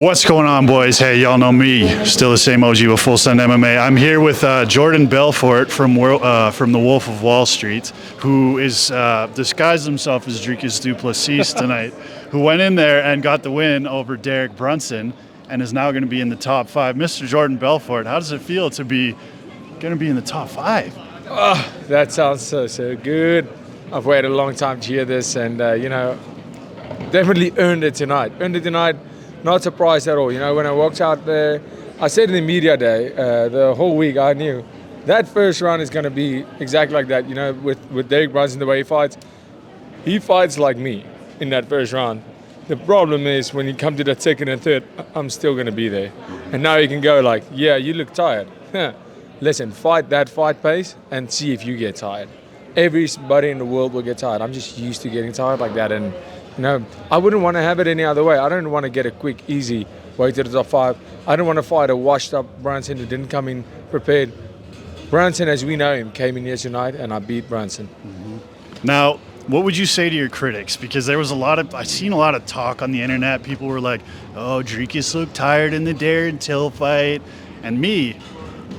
What's going on, boys? Hey, y'all know me, still the same OG with Full Send MMA. I'm here with Jordan Belfort from the Wolf of Wall Street, who is disguised himself as Dricus Du Plessis tonight, who went in there and got the win over Derek Brunson and is now going to be in the top 5. Mr. Jordan Belfort, how does it feel to be going to be in the top 5? Oh, that sounds so good. I've waited a long time to hear this, and definitely earned it tonight. Not surprised at all. When I walked out there, I said in the media day, the whole week I knew that first round is going to be exactly like that. With Derek Brunson, the way he fights like me in that first round. The problem is when you come to that second and third, I'm still going to be there. And now you can go like, yeah, you look tired. Listen, fight that fight pace and see if you get tired. Everybody in the world will get tired. I'm just used to getting tired like that, and I wouldn't want to have it any other way. I don't want to get a quick, easy way to the top 5. I don't want to fight a washed-up Brunson who didn't come in prepared. Brunson, as we know him, came in here tonight, and I beat Brunson. Mm-hmm. Now, what would you say to your critics? Because there was I've seen a lot of talk on the internet. People were like, oh, Dricus looked tired in the Darren Till fight. And me,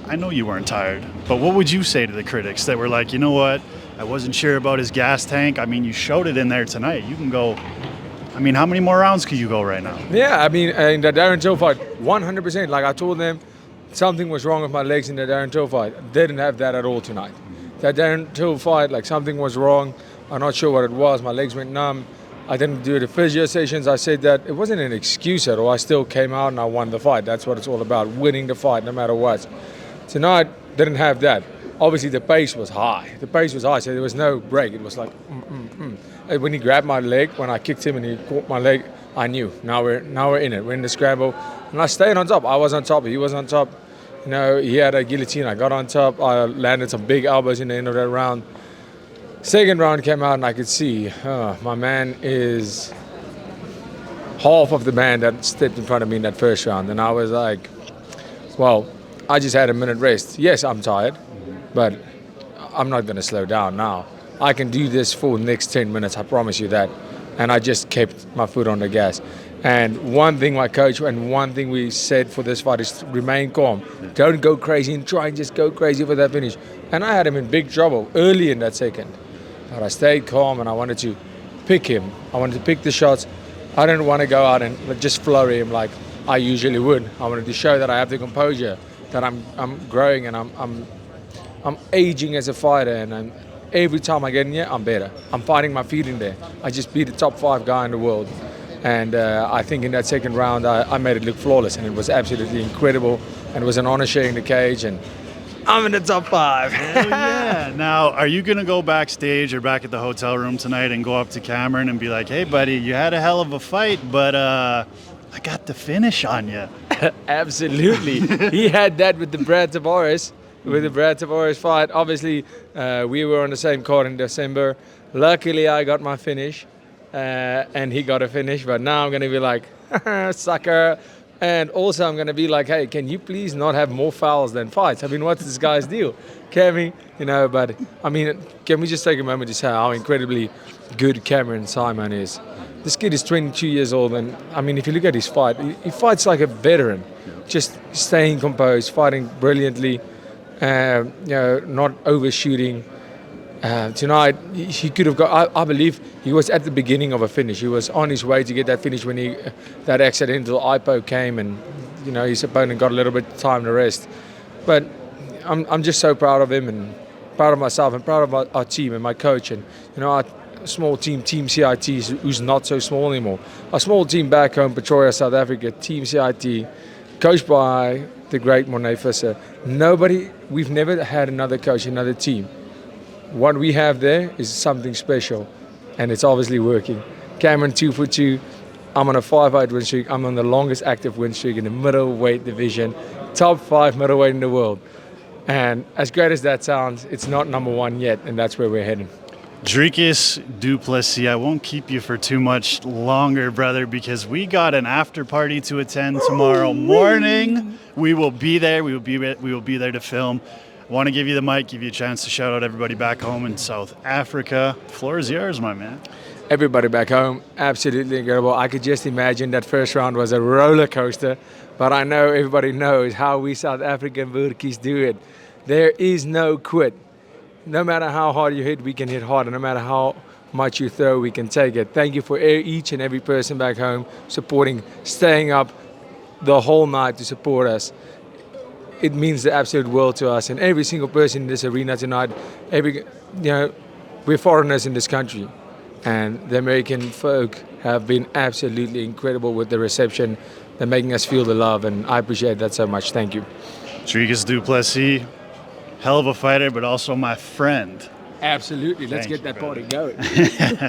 I know you weren't tired. But what would you say to the critics that were like, you know what? I wasn't sure about his gas tank. I mean, you showed it in there tonight. You can go. I mean, how many more rounds could you go right now? Yeah, I mean, in the Darren Till fight, 100%. Like I told them, something was wrong with my legs in the Darren Till fight. Didn't have that at all tonight. That Darren Till fight, like something was wrong. I'm not sure what it was. My legs went numb. I didn't do the physio sessions. I said that it wasn't an excuse at all. I still came out and I won the fight. That's what it's all about, winning the fight no matter what. Tonight, didn't have that. Obviously, the pace was high. So there was no break. It was like, And when he grabbed my leg, when I kicked him and he caught my leg, I knew. Now we're in it. We're in the scramble. And I stayed on top. I was on top. He was on top. He had a guillotine. I got on top. I landed some big elbows in the end of that round. Second round came out and I could see, my man is half of the man that stepped in front of me in that first round. And I was like, well, I just had a minute rest. Yes, I'm tired. But I'm not going to slow down now. I can do this for the next 10 minutes, I promise you that. And I just kept my foot on the gas. And one thing my coach and one thing we said for this fight is to remain calm. Don't go crazy and try and just go crazy for that finish. And I had him in big trouble early in that second. But I stayed calm and I wanted to pick him. I wanted to pick the shots. I didn't want to go out and just flurry him like I usually would. I wanted to show that I have the composure, that I'm growing and I'm aging as a fighter, and every time I get in here, I'm better. I'm finding my feet in there. I just beat the top 5 guy in the world. And I think in that second round, I made it look flawless, and it was absolutely incredible. And it was an honor sharing the cage, and I'm in the top 5. Hell yeah. Now, are you going to go backstage or back at the hotel room tonight and go up to Cameron and be like, hey, buddy, you had a hell of a fight, but I got the finish on you? Absolutely. He had that with the Brad Tavares. With the Brad Tavares fight, obviously, we were on the same card in December. Luckily, I got my finish, and he got a finish. But now I'm going to be like, sucker. And also, I'm going to be like, hey, can you please not have more fouls than fights? I mean, what's this guy's deal? Can we just take a moment to say how incredibly good Cameron Simon is? This kid is 22 years old, and I mean, if you look at his fight, he fights like a veteran, just staying composed, fighting brilliantly. Not overshooting. Tonight, he could have got. I believe he was at the beginning of a finish. He was on his way to get that finish when that accidental IPO came, and his opponent got a little bit of time to rest. But I'm just so proud of him and proud of myself and proud of our team and my coach and our small team CIT, who's not so small anymore. A small team back home, Pretoria, South Africa, Team CIT, coached by the great Monet Visser. We've never had another coach, another team. What we have there is something special, and it's obviously working. Cameron 2 for 2. I'm on a 5-fight win streak. I'm on the longest active win streak in the middleweight division. Top 5 middleweight in the world. And as great as that sounds, it's not number 1 yet, and that's where we're heading. Dricus Du Plessis, I won't keep you for too much longer, brother, because we got an after party to attend tomorrow morning. We will be there. We will be there to film. I want to give you the mic, give you a chance to shout out everybody back home in South Africa. The floor is yours, my man. everybody back home, absolutely incredible. I could just imagine that first round was a roller coaster, but I know everybody knows how we South African Burkies do it. There is no quit. No matter how hard you hit, we can hit harder. No matter how much you throw, we can take it. Thank you for each and every person back home supporting, staying up the whole night to support us. It means the absolute world to us. And every single person in this arena tonight, we're foreigners in this country. And the American folk have been absolutely incredible with the reception. They're making us feel the love, and I appreciate that so much. Thank you. Dricus Du Plessis, hell of a fighter, but also my friend. Absolutely. Let's Thank get you, that party brother. going.